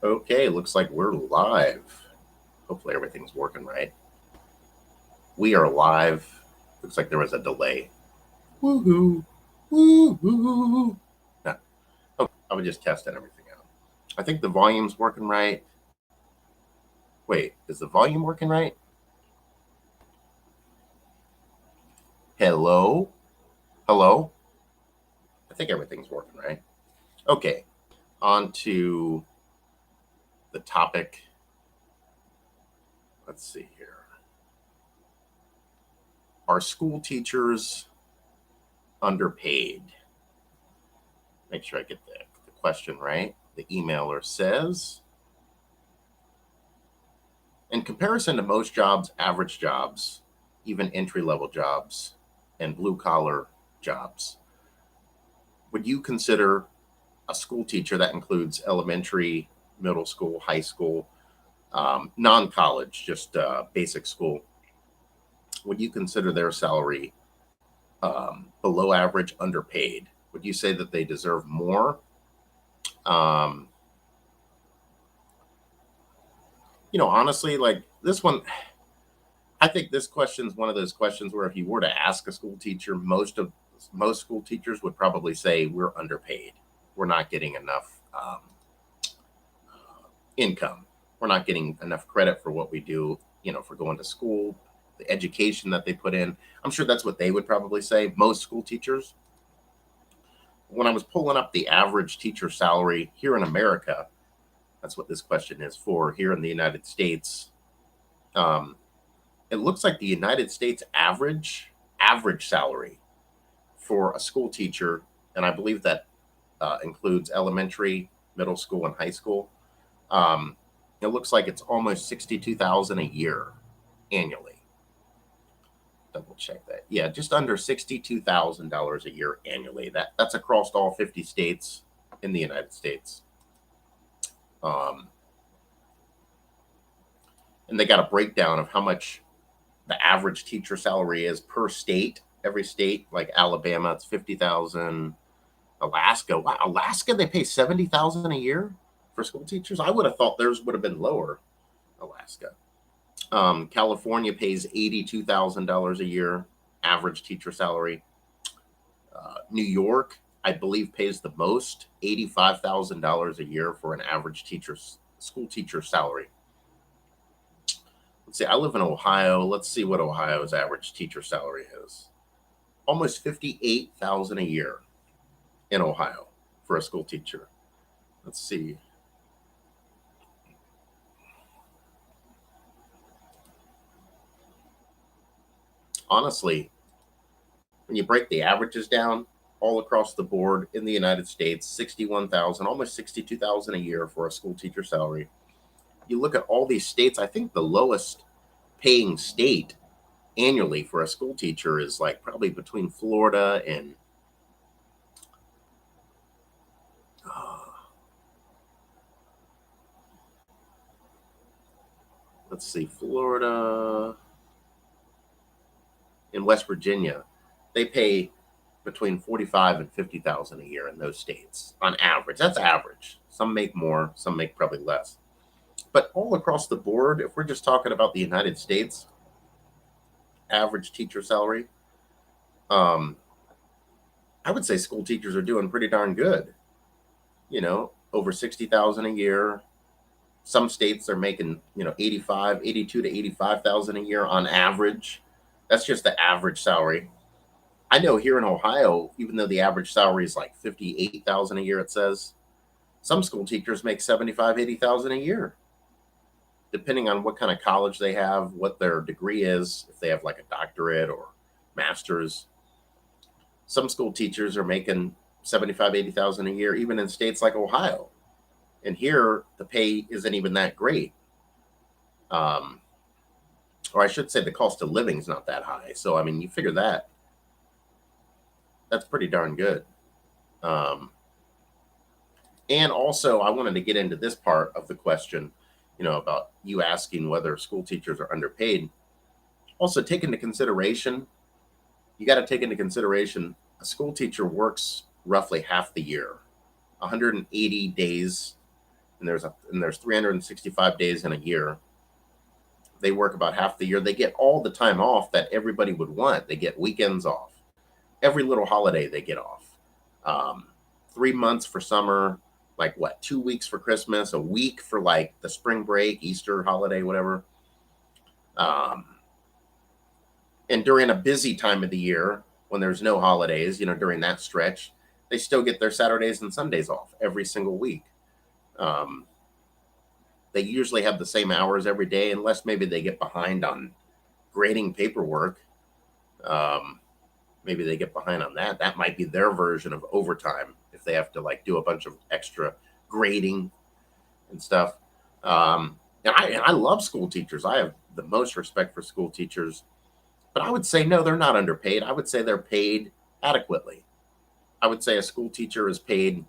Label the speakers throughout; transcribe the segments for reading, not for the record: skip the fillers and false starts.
Speaker 1: Okay, looks like we're live. Hopefully everything's working right. We are live. Looks like there was a delay. Woohoo! Woohoo! No. Okay, I was just testing everything out. I think the volume's working right. Wait, is the volume working right? Hello? Hello? I think everything's working right. Okay, on to the topic. Let's see here. Are school teachers underpaid? Make sure I get the question right. The emailer says, in comparison to most jobs, average jobs, even entry level jobs, and blue collar jobs, would you consider a school teacher that includes elementary, middle school, high school, non college, just basic school? Would you consider their salary below average, underpaid? Would you say that they deserve more? Um, Honestly, like this one, I think this question is one of those questions where if you were to ask a school teacher, most school teachers would probably say we're underpaid. We're not getting enough income. We're not getting enough credit for what we do. For going to school, the education that they put in. I'm sure that's what they would probably say. Most school teachers. When I was pulling up the average teacher salary here in America, that's what this question is for. Here in the United States, um, it looks like the United States average salary for a school teacher, and I believe that includes elementary, middle school, and high school. Um, it looks like it's almost 62,000 a year annually. Double check that. Yeah, just under $62,000 a year annually. That's across all 50 states in the United States. Um, and they got a breakdown of how much the average teacher salary is per state. Every state, like Alabama, it's 50,000. Alaska, wow, Alaska, they pay 70,000 a year for school teachers. I would have thought theirs would have been lower. Alaska, California pays $82,000 a year average teacher salary. New York, I believe, pays the most, $85,000 a year for an average school teacher salary. Let's see. I live in Ohio. Let's see what Ohio's average teacher salary is. Almost 58,000 a year in Ohio for a school teacher. Let's see. Honestly, when you break the averages down all across the board in the United States, 61,000, almost 62,000 a year for a school teacher salary. You look at all these states, I think the lowest paying state annually for a school teacher is like probably between Florida and let's see, Florida and West Virginia. They pay between 45 and 50,000 a year in those states on average. That's average. Some make more, some make probably less. But all across the board, if we're just talking about the United States, average teacher salary, um, I would say school teachers are doing pretty darn good. Over 60,000 a year. Some states are making 85, 82 to 85,000 a year on average. That's just the average salary. I know here in Ohio, even though the average salary is like 58,000 a year, it says some school teachers make 75, 80,000 a year, depending on what kind of college they have, what their degree is, if they have like a doctorate or master's. Some school teachers are making 75, 80,000 a year, even in states like Ohio. And here, the pay isn't even that great. Um, or I should say, the cost of living is not that high. So, I mean, you figure that's pretty darn good. Um, and also, I wanted to get into this part of the question, about you asking whether school teachers are underpaid. Also, take into consideration, you got to take into consideration a school teacher works roughly half the year, 180 days and there's 365 days in a year. They work about half the year. They get all the time off that everybody would want. They get weekends off. Every little holiday they get off. 3 months for summer, like what, 2 weeks for Christmas, a week for like the spring break, Easter holiday, whatever. Um, and during a busy time of the year, when there's no holidays, during that stretch, they still get their Saturdays and Sundays off every single week. Um, they usually have the same hours every day, unless maybe they get behind on grading paperwork. Um, Maybe they get behind on that. That might be their version of overtime if they have to like do a bunch of extra grading and stuff. And I love school teachers. I have the most respect for school teachers, but I would say no, they're not underpaid. I would say they're paid adequately. I would say a school teacher is paid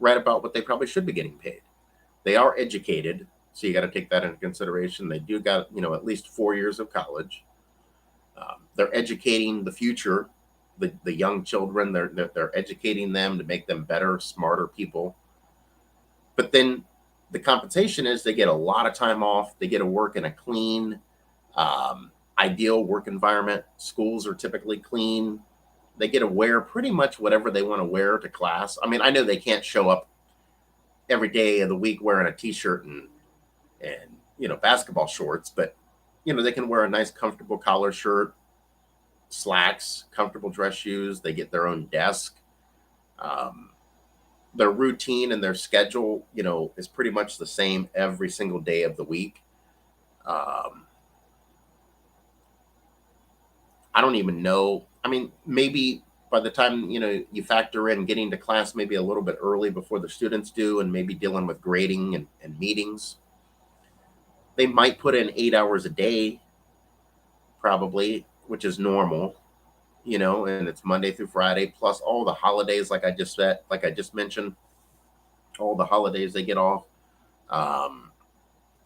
Speaker 1: right about what they probably should be getting paid. They are educated, so you got to take that into consideration. They do got at least 4 years of college. They're educating the future, the young children. They're educating them to make them better, smarter people. But then the compensation is they get a lot of time off. They get to work in a clean, ideal work environment. Schools are typically clean. They get to wear pretty much whatever they want to wear to class. I mean, I know they can't show up every day of the week wearing a t-shirt and basketball shorts, but they can wear a nice comfortable collar shirt, slacks, comfortable dress shoes. They get their own desk. Um, their routine and their schedule, is pretty much the same every single day of the week. Um, I don't even know. I mean, maybe by the time, you factor in getting to class maybe a little bit early before the students do, and maybe dealing with grading and meetings, they might put in 8 hours a day, probably, which is normal, and it's Monday through Friday, plus all the holidays, like I just mentioned, all the holidays they get off. Um,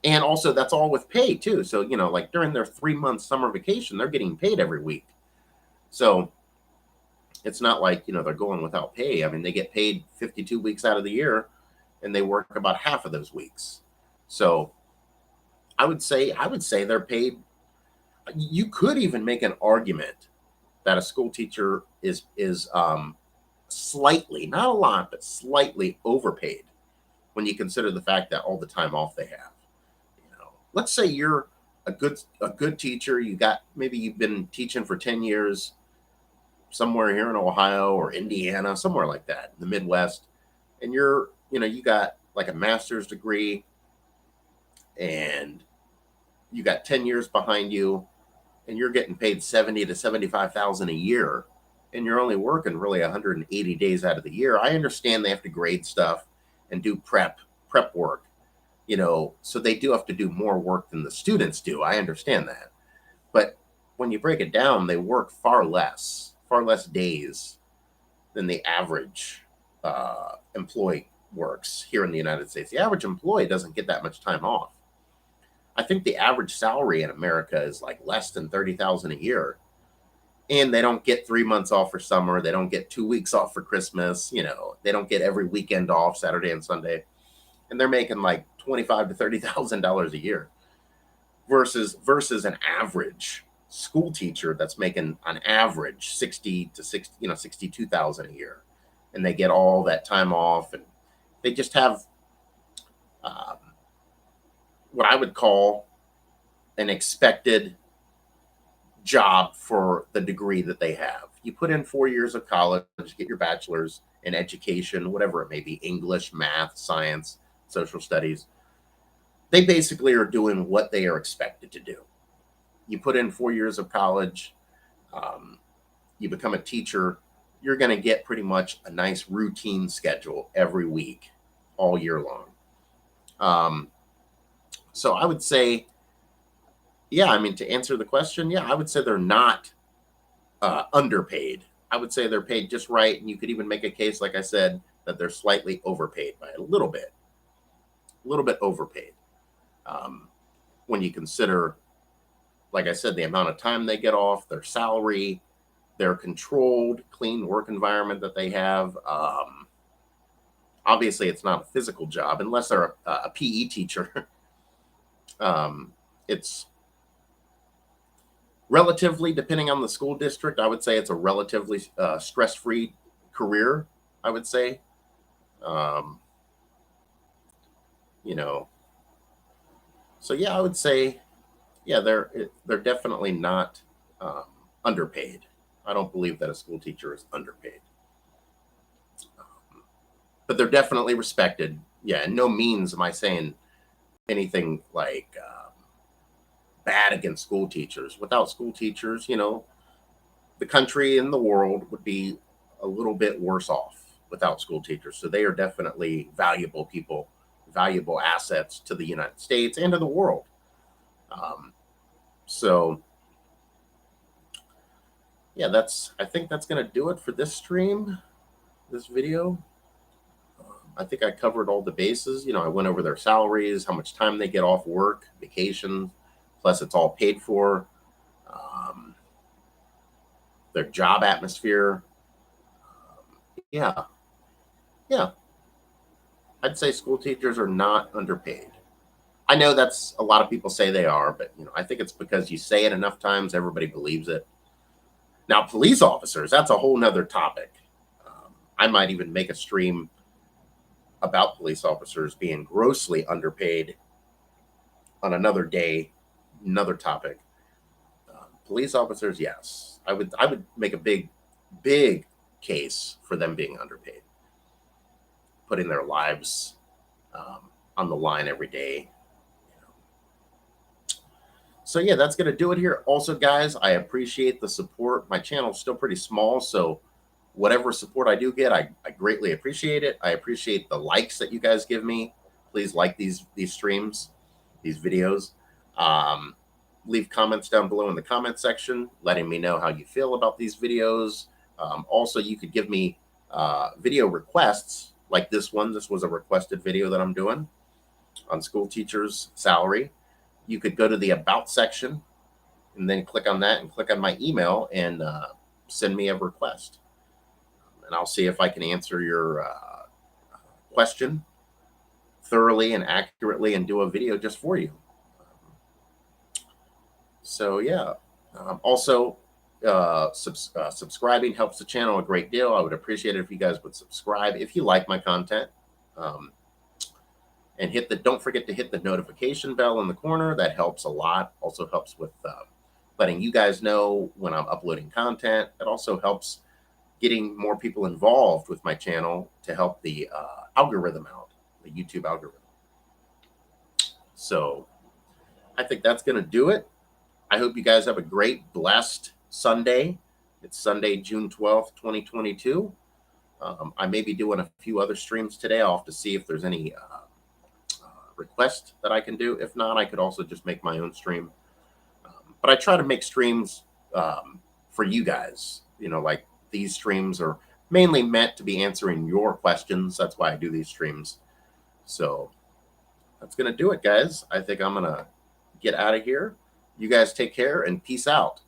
Speaker 1: and also that's all with pay too. So, like during their 3 month summer vacation, they're getting paid every week. So it's not like, they're going without pay. I mean, they get paid 52 weeks out of the year and they work about half of those weeks. So I would say they're paid. You could even make an argument that a school teacher is slightly, not a lot, but slightly overpaid when you consider the fact that all the time off they have. Let's say you're a good teacher. Maybe you've been teaching for 10 years somewhere here in Ohio or Indiana, somewhere like that, in the Midwest, and you got like a master's degree and you got 10 years behind you and you're getting paid 70 to 75,000 a year and you're only working really 180 days out of the year. I understand they have to grade stuff and do prep work, so they do have to do more work than the students do. I understand that. But when you break it down, they work far less days than the average employee works here in the United States. The average employee doesn't get that much time off. I think the average salary in America is like less than 30,000 a year. And they don't get 3 months off for summer. They don't get 2 weeks off for Christmas. They don't get every weekend off, Saturday and Sunday. And they're making like 25 to $30,000 a year versus an average school teacher that's making on average 62,000 a year. And they get all that time off and they just have um, what I would call an expected job for the degree that they have. You put in 4 years of college, get your bachelor's in education, whatever it may be, English, math, science, social studies. They basically are doing what they are expected to do. You put in 4 years of college, um, you become a teacher, you're going to get pretty much a nice routine schedule every week, all year long. Um, so I would say, yeah, I mean, to answer the question, yeah, I would say they're not underpaid. I would say they're paid just right. And you could even make a case, like I said, that they're slightly overpaid by a little bit overpaid. Um, when you consider, like I said, the amount of time they get off, their salary, their controlled, clean work environment that they have. Obviously, it's not a physical job unless they're a PE teacher. It's relatively, depending on the school district, I would say it's a relatively stress-free career, I would say. Um, you know, so yeah, I would say, yeah, they're definitely not um, underpaid. I don't believe that a school teacher is underpaid, but they're definitely respected. Yeah, and no means am I saying anything like bad against school teachers. Without school teachers, the country and the world would be a little bit worse off without school teachers. So they are definitely valuable people, valuable assets to the United States and to the world. Um, so yeah, I think that's going to do it for this stream, this video. I think I covered all the bases. I went over their salaries, how much time they get off work, vacations, plus it's all paid for, um, their job atmosphere. Yeah, yeah. I'd say school teachers are not underpaid. I know that's a lot of people say they are, but I think it's because you say it enough times, everybody believes it. Now, police officers, that's a whole nother topic. I might even make a stream about police officers being grossly underpaid on another day, another topic. Police officers, yes, I would make a big case for them being underpaid, putting their lives on the line every day. So yeah, that's going to do it here. Also, guys, I appreciate the support. My channel is still pretty small, so whatever support I do get, I greatly appreciate it. I appreciate the likes that you guys give me. Please like these streams, these videos. Um, Leave comments down below in the comment section, letting me know how you feel about these videos. Also, you could give me video requests like this one. This was a requested video that I'm doing on school teachers' salary. You could go to the About section and then click on that and click on my email and send me a request. And I'll see if I can answer your question thoroughly and accurately and do a video just for you. So yeah, also subscribing helps the channel a great deal. I would appreciate it if you guys would subscribe if you like my content. And don't forget to hit the notification bell in the corner. That helps a lot. Also helps with letting you guys know when I'm uploading content. It also helps getting more people involved with my channel to help the algorithm out, the YouTube algorithm. So I think that's going to do it. I hope you guys have a great, blessed Sunday. It's Sunday, June 12th, 2022. I may be doing a few other streams today. I'll have to see if there's any request that I can do. If not, I could also just make my own stream. But I try to make streams for you guys. Like these streams are mainly meant to be answering your questions. That's why I do these streams. So that's going to do it, guys. I think I'm going to get out of here. You guys take care and peace out.